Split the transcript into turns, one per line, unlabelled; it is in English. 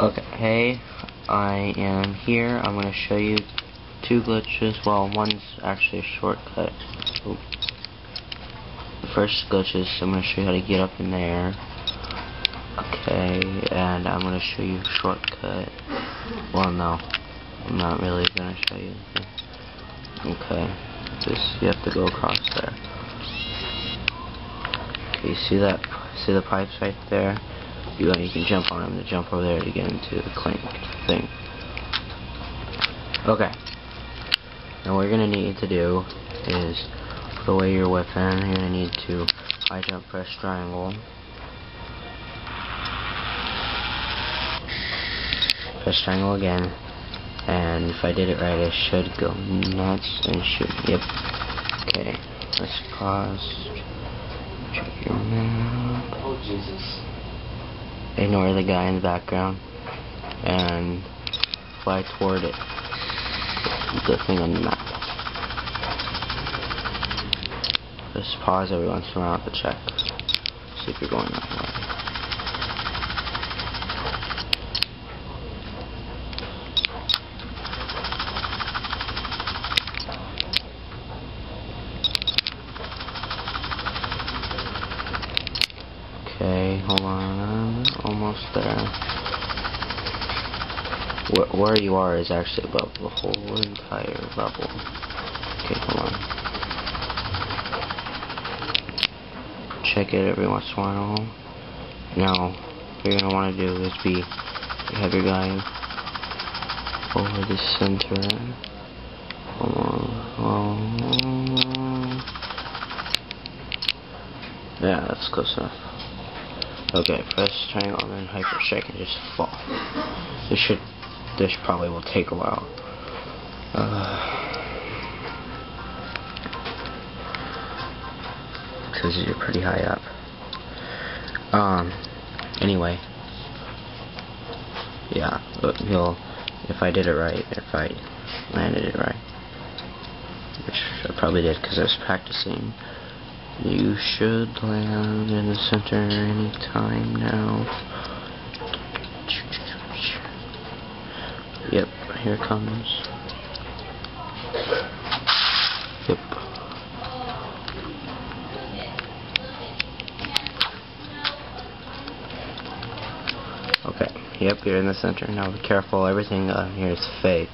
Okay, hey, I am here. I'm going to show you two glitches. Well, one's actually a shortcut. Oop. The first glitch is I'm going to show you how to get up in there. Okay, and I'm going to show you a shortcut. Well, no, I'm not really going to show you. Okay, you have to go across there. Okay, you see that? See the pipes right there? You can jump on them to jump over there to get into the Clank thing. Okay. Now what you're going to need to do is put away your weapon. You're going to need to high jump, press triangle. Press triangle again. And if I did it right, I should go nuts and shoot. Yep. Okay. Let's pause. Check your map.
Oh, Jesus.
Ignore the guy in the background and fly toward it. The thing on the map. Just pause every once in a while to check. See if you're going that way. Okay, hold on, almost there. Where you are is actually above the whole entire level. Okay, hold on. Check it every once in a while. Now, what you're gonna want to do is you have your guy over the center. Yeah, that's close enough. Okay, press triangle and then hyper strike and just fall. This probably will take a while. Because you're pretty high up. Anyway. Yeah, but if I did it right, if I landed it right, which I probably did because I was practicing, you should land in the center any time now. Yep, here it comes. Yep. Okay, yep, you're in the center. Now be careful, everything here is fake.